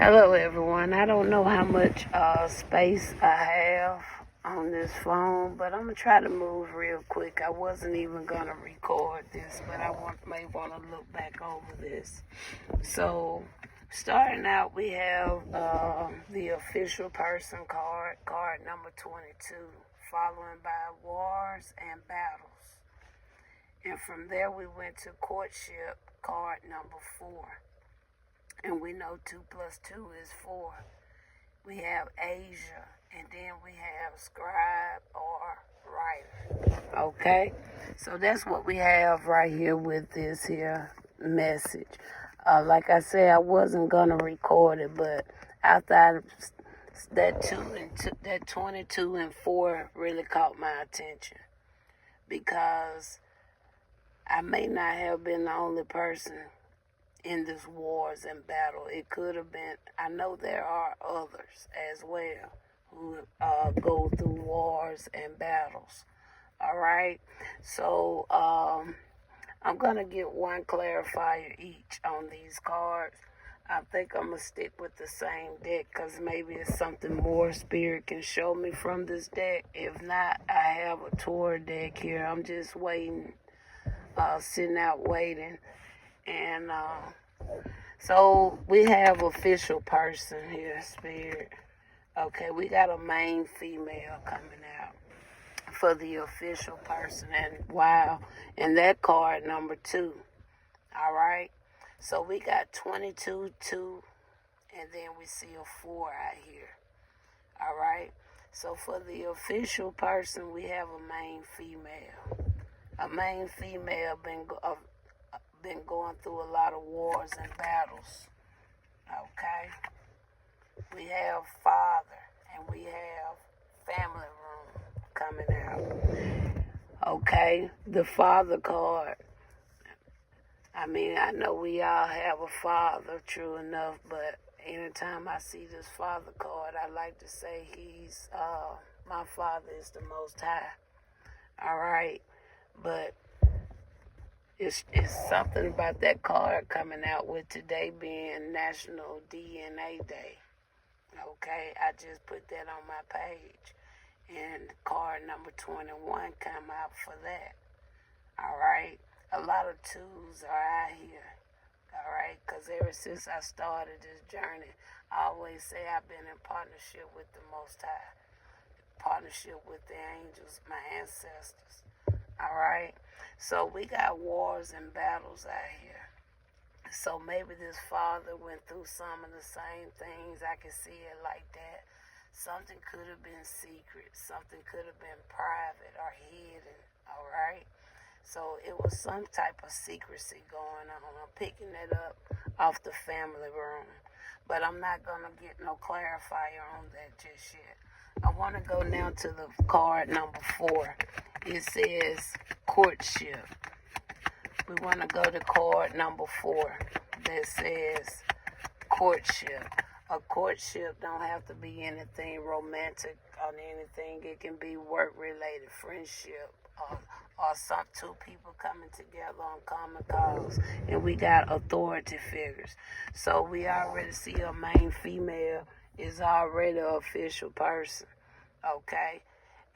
Hello everyone. I don't know how much space I have on this phone, but I'm gonna try to move real quick. I wasn't even gonna record this, but I may want to look back over this. So starting out, we have the official person card number 22, following by wars and battles. And from there we went to courtship, card number 4. And we know 2 plus 2 is 4. We have Asia, and then we have scribe or writer. Okay? So that's what we have right here with this here message. Like I said, I wasn't going to record it, but after that 22 and 4 really caught my attention, because I may not have been the only person in this wars and battle. It could have been, I know there are others as well who go through wars and battles. All right, so I'm gonna get one clarifier each on these cards. I think I'm gonna stick with the same deck because maybe it's something more Spirit can show me from this deck. If not, I have a tour deck here. I'm just waiting, sitting out waiting. And so we have official person here, Spirit. Okay, we got a main female coming out for the official person. And wow, and that card number 2. All right, so we got 22, 2, and then we see a 4 out here. All right, so for the official person, we have a main female. A main female been going through a lot of wars and battles. Okay, we have father and we have family room coming out. Okay, the father card, I mean, I know we all have a father, true enough, but anytime I see this father card, I like to say he's my father is the Most High. All right, but it's something about that card coming out with today being National DNA Day. Okay, I just put that on my page. And card number 21 come out for that. All right, a lot of 2s are out here. All right, because ever since I started this journey, I always say I've been in partnership with the Most High, partnership with the angels, my ancestors. All right, so we got wars and battles out here. So maybe this father went through some of the same things. I can see it like that. Something could have been secret. Something could have been private or hidden. All right, so it was some type of secrecy going on. I'm picking it up off the family room, but I'm not going to get no clarifier on that just yet. I want to go now to the card number 4. It says courtship. We want to go to card number 4 that says courtship. A courtship don't have to be anything romantic or anything. It can be work-related, friendship, or some 2 people coming together on common cause. And we got authority figures. So we already see a main female is already an official person. Okay?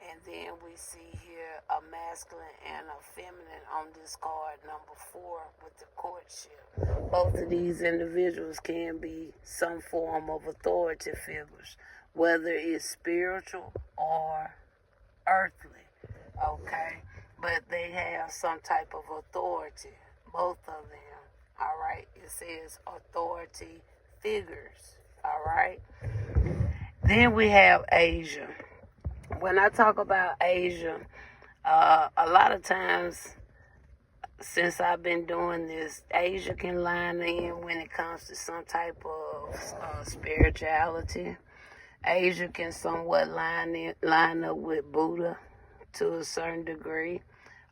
And then we see here a masculine and a feminine on this card number 4 with the courtship. Both of these individuals can be some form of authority figures, whether it's spiritual or earthly. Okay, but they have some type of authority, both of them. All right, it says authority figures. All right, then we have Asia. When I talk about Asia, a lot of times since I've been doing this, Asia can line in when it comes to some type of spirituality. Asia can somewhat line up with Buddha to a certain degree.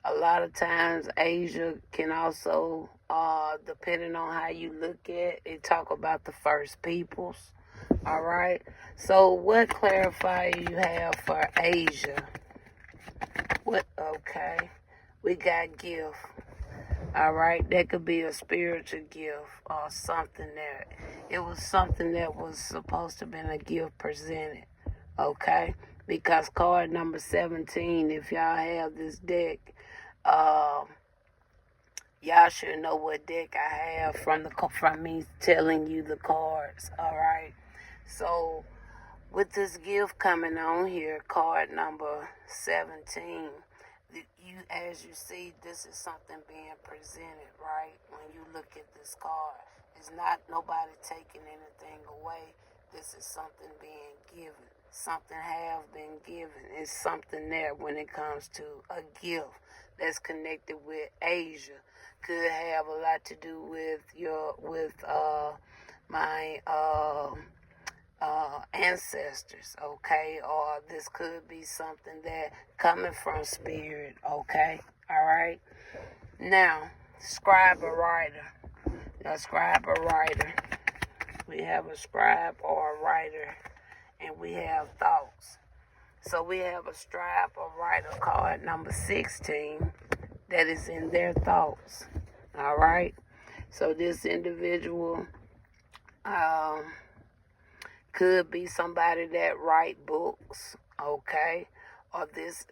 A lot of times Asia can also, depending on how you look at it, talk about the first peoples. All right, so what clarifier you have for Asia? Okay, we got gift. All right, that could be a spiritual gift or something there. It was something that was supposed to have been a gift presented. Okay, because card number 17, if y'all have this deck, y'all should know what deck I have from me telling you the cards. All right, so with this gift coming on here, card number 17, as you see, this is something being presented, right? When you look at this card, it's not nobody taking anything away. This is something being given. Something have been given. It's something there when it comes to a gift that's connected with Asia. Could have a lot to do with my ancestors, okay? Or this could be something that coming from spirit, okay? All right. Now, scribe or writer. A scribe or writer. We have a scribe or a writer, and we have thoughts. So we have a scribe or writer card number 16 that is in their thoughts. All right. So this individual could be somebody that write books, okay? Or this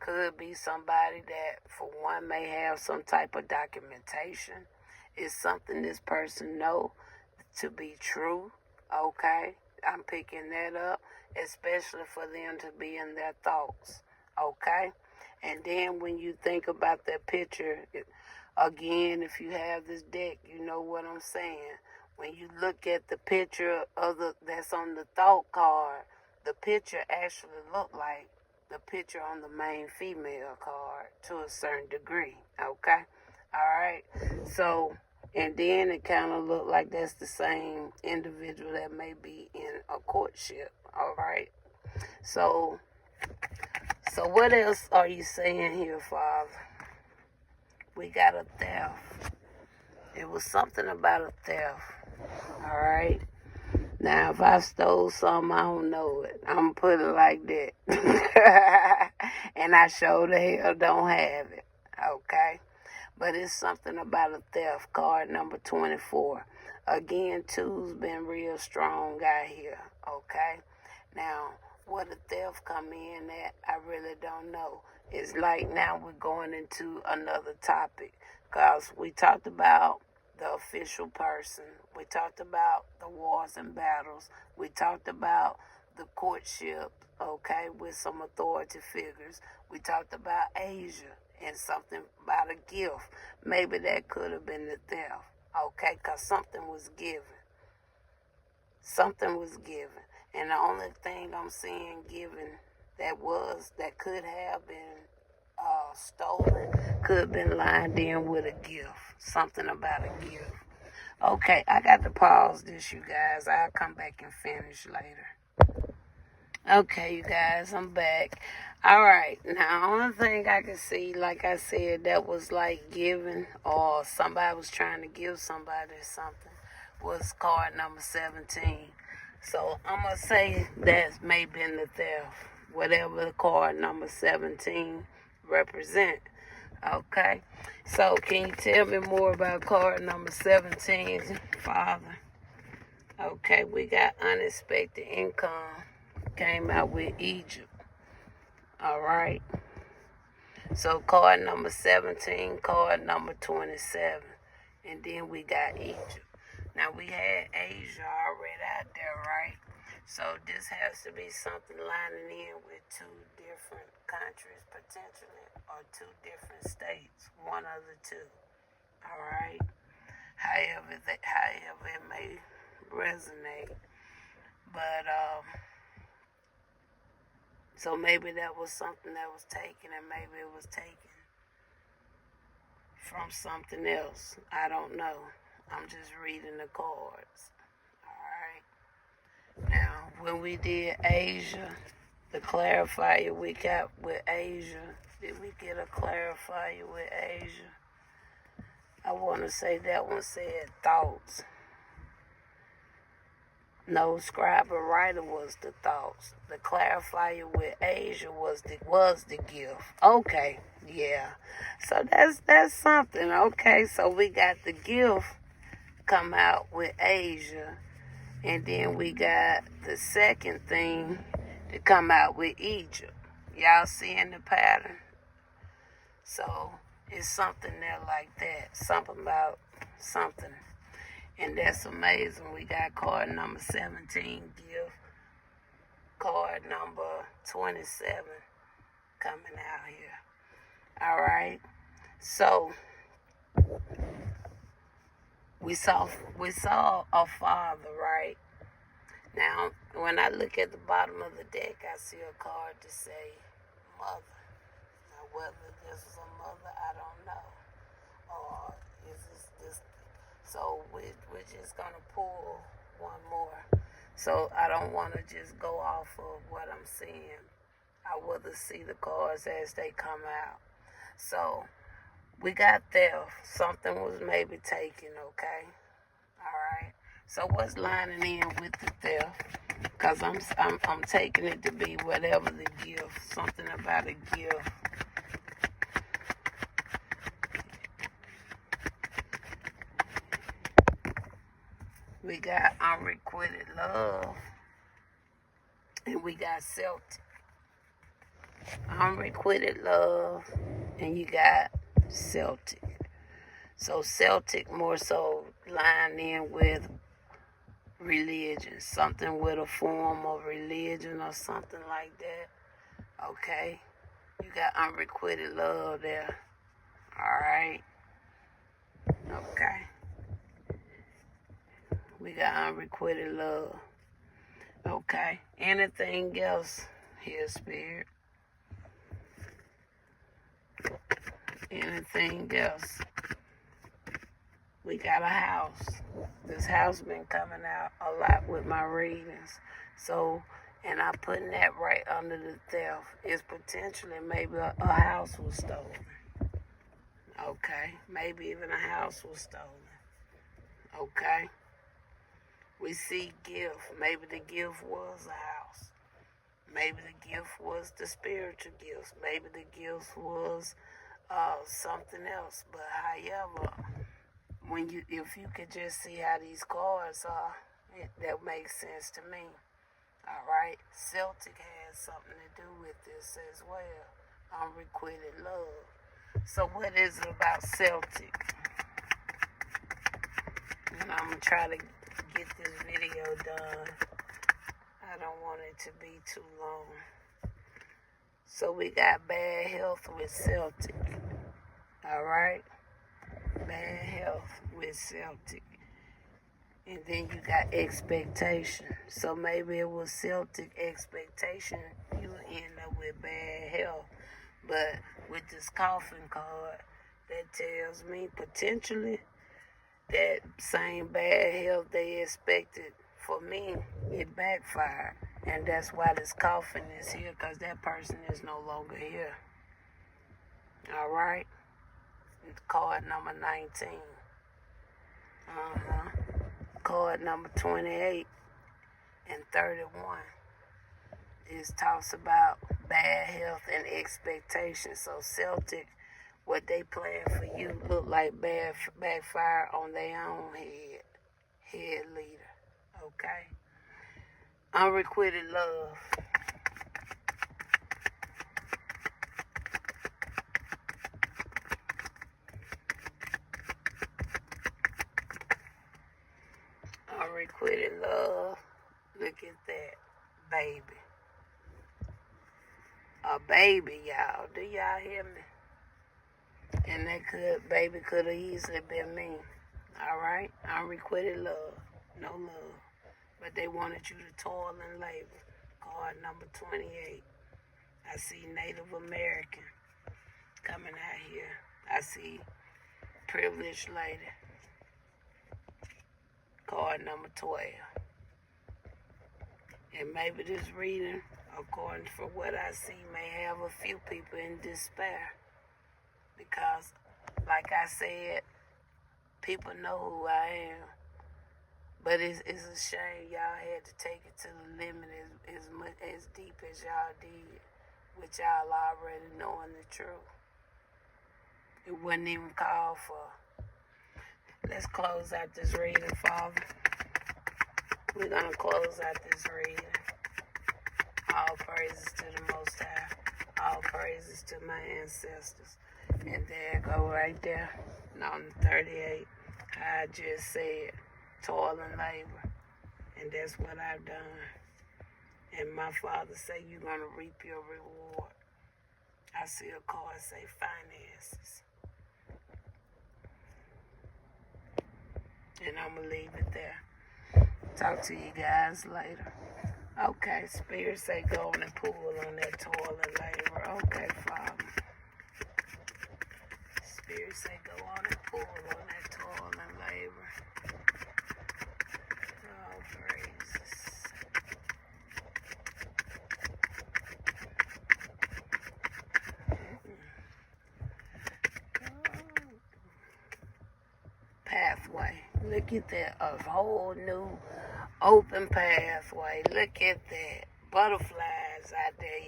could be somebody that, for one, may have some type of documentation. It's something this person know to be true, okay? I'm picking that up, especially for them to be in their thoughts, okay? And then when you think about that picture, again, if you have this deck, you know what I'm saying. When you look at the picture that's on the thought card, the picture actually look like the picture on the main female card to a certain degree, okay? All right? So, and then it kind of look like that's the same individual that may be in a courtship, all right? So what else are you saying here, Father? We got a theft. It was something about a theft. All right. Now, if I stole something, I don't know it. I'm going to put it like that. And I sure the hell don't have it. Okay. But it's something about a theft. Card number 24. Again, 2's been real strong out here. Okay. Now, where the theft come in at, I really don't know. It's like now we're going into another topic. Because we talked about the official person. We talked about the wars and battles. We talked about the courtship, okay, with some authority figures. We talked about Asia and something about a gift. Maybe that could have been the theft, okay, because something was given. Something was given. And the only thing I'm seeing given that could have been stolen, could have been lined in with a gift. Something about a gift. Okay, I got to pause this, you guys. I'll come back and finish later. Okay, you guys, I'm back. All right, now, the only thing I can see, like I said, that was like giving, or somebody was trying to give somebody something, was card number 17. So I'm going to say that may have been the theft, whatever the card number 17 represent. Okay, so can you tell me more about card number 17, Father? Okay, we got unexpected income. Came out with Egypt. All right. So card number 17, card number 27. And then we got Egypt. Now we had Asia already out there, right? So this has to be something lining in with 2 different countries potentially, or 2 different states, one of the 2. All right. However it may resonate, but so maybe that was something that was taken, and maybe it was taken from something else. I don't know. I'm just reading the cards. All right. Now, when we did Asia, the clarifier we got with Asia, did we get a clarifier with Asia? I want to say that one said thoughts. No, scribe or writer was the thoughts. The clarifier with Asia was the gift. Okay, yeah. So that's something. Okay, so we got the gift come out with Asia, and then we got the second thing to come out with Egypt. Y'all seeing the pattern? So it's something there like that. Something about something. And that's amazing. We got card number 17, gift. Card number 27 coming out here. All right. So we saw a father, right? Now, when I look at the bottom of the deck, I see a card to say mother. Now, whether this is a mother, I don't know. Or is this? So we're just going to pull one more. So I don't want to just go off of what I'm seeing. I rather see the cards as they come out. So we got theft. Something was maybe taken, okay? All right. So what's lining in with the theft? Because I'm taking it to be whatever the gift. Something about a gift. We got unrequited love, and we got Celtic. Unrequited love, and you got Celtic. So Celtic more so lined in with religion, something with a form of religion or something like that. Okay, you got unrequited love there. All right. Okay. We got unrequited love. Okay. Anything else here, Spirit? Anything else? We got a house. This house been coming out a lot with my readings. So, and I'm putting that right under the theft. It's potentially maybe a house was stolen. Okay. Maybe even a house was stolen. Okay. We see gift. Maybe the gift was a house. Maybe the gift was the spiritual gifts. Maybe the gift was something else. But however, if you could just see how these cards are, that makes sense to me. All right. Celtic has something to do with this as well. Unrequited love. So what is it about Celtic? And I'm going to try to get this video done. I don't want it to be too long. So we got bad health with Celtic. All right? Bad health with Celtic. And then you got expectation. So maybe it was Celtic expectation. You end up with bad health. But with this coffin card, that tells me potentially that same bad health they expected for me, it backfired. And that's why this coffin is here, because that person is no longer here. All right? Card number 19. Card number 28 and 31. It talks about bad health and expectation. So Celtic, what they plan for you look like backfire on their own head leader. Okay? Unrequited love. Unrequited love. Look at that. Baby. A baby, y'all. Do y'all hear me? And that baby could have easily been me. All right? Unrequited love. No love. But they wanted you to toil and labor. Card number 28. I see Native American coming out here. I see privileged lady. Card number 12. And maybe this reading, according to what I see, may have a few people in despair. Because, like I said, people know who I am. But it's a shame y'all had to take it to the limit as deep as y'all did, with y'all already knowing the truth. It wasn't even called for. Let's close out this reading, Father. We're going to close out this reading. All praises to the Most High. All praises to my ancestors. And there go right there. Number 38. I just said, toil and labor. And that's what I've done. And my Father say you're going to reap your reward. I see a card say finances. And I'm going to leave it there. Talk to you guys later. Okay, Spirit say go on and pull on that toil and labor. Okay, Father. Spirit say go on and pull on that toil and labor. Oh, praises. Pathway. Look at that. A whole new open pathway. Look at that. Butterflies out there,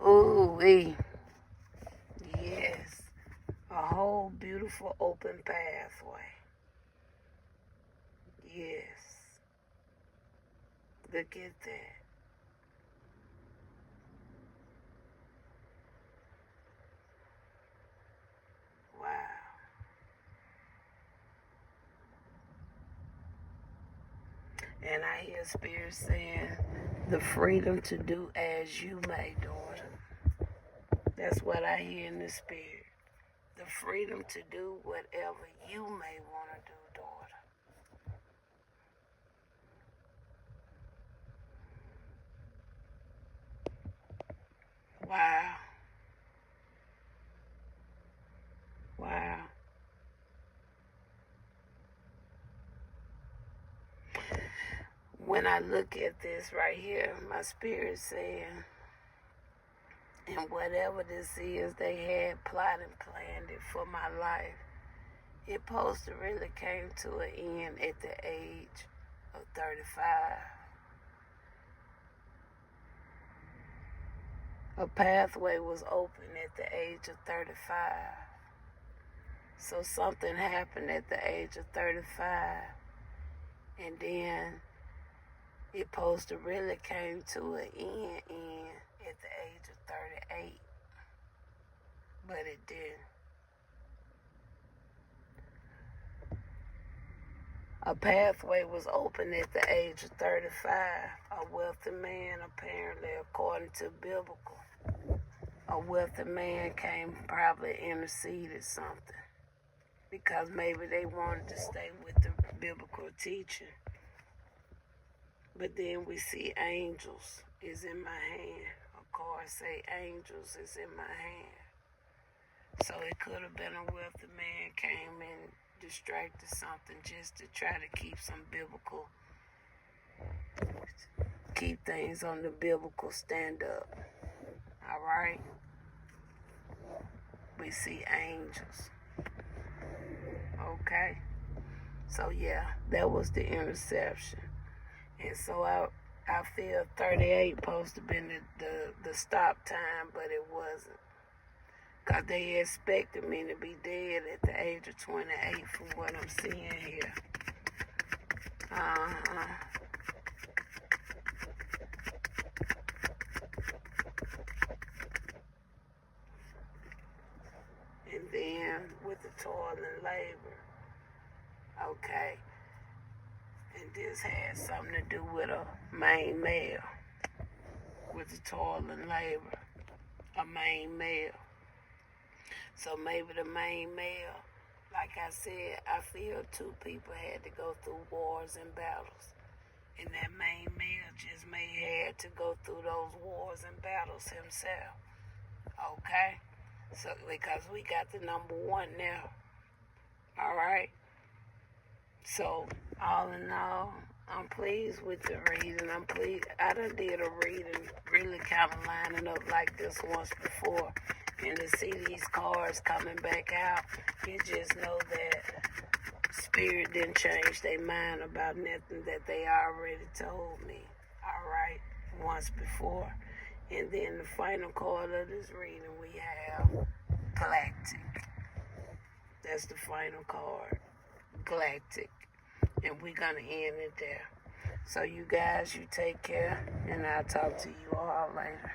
y'all. Ooh-wee. Yes. A whole beautiful open pathway. Yes. Look at that. Wow. And I hear Spirit saying, the freedom to do as you may, daughter. That's what I hear in the Spirit. The freedom to do whatever you may want to do, daughter. Wow. Wow. When I look at this right here, my Spirit saying, and whatever this is they had plotted and planned it for my life, it supposed to really came to an end at the age of 35. A pathway was open at the age of 35. So something happened at the age of 35. And then it supposed to really came to an end at the age of 38. But it didn't. A pathway was open at the age of 35. A wealthy man, apparently, according to biblical. A wealthy man came, probably interceded something. Because maybe they wanted to stay with the biblical teaching. But then we see angels is in my hand. Of course, say angels is in my hand. So it could have been a wealthy man came and distracted something just to try to keep some biblical, keep things on the biblical stand up. All right? We see angels. Okay? So yeah, that was the interception. And so I feel 38 supposed to have been the stop time, but it wasn't. Because they expected me to be dead at the age of 28 from what I'm seeing here. And then with the toil and labor. Okay. And this had something to do with a main male. With the toil and labor. A main male. So maybe the main male, like I said, I feel two people had to go through wars and battles. And that main male just may have to go through those wars and battles himself. Okay? So, because we got the number one now. All right? So, all in all, I'm pleased with the reading. I'm pleased. I done did a reading really kind of lining up like this once before. And to see these cards coming back out, you just know that Spirit didn't change their mind about nothing that they already told me. All right, once before. And then the final card of this reading, we have Galactic. That's the final card, Galactic. And we're going to end it there. So you guys, you take care, and I'll talk to you all later.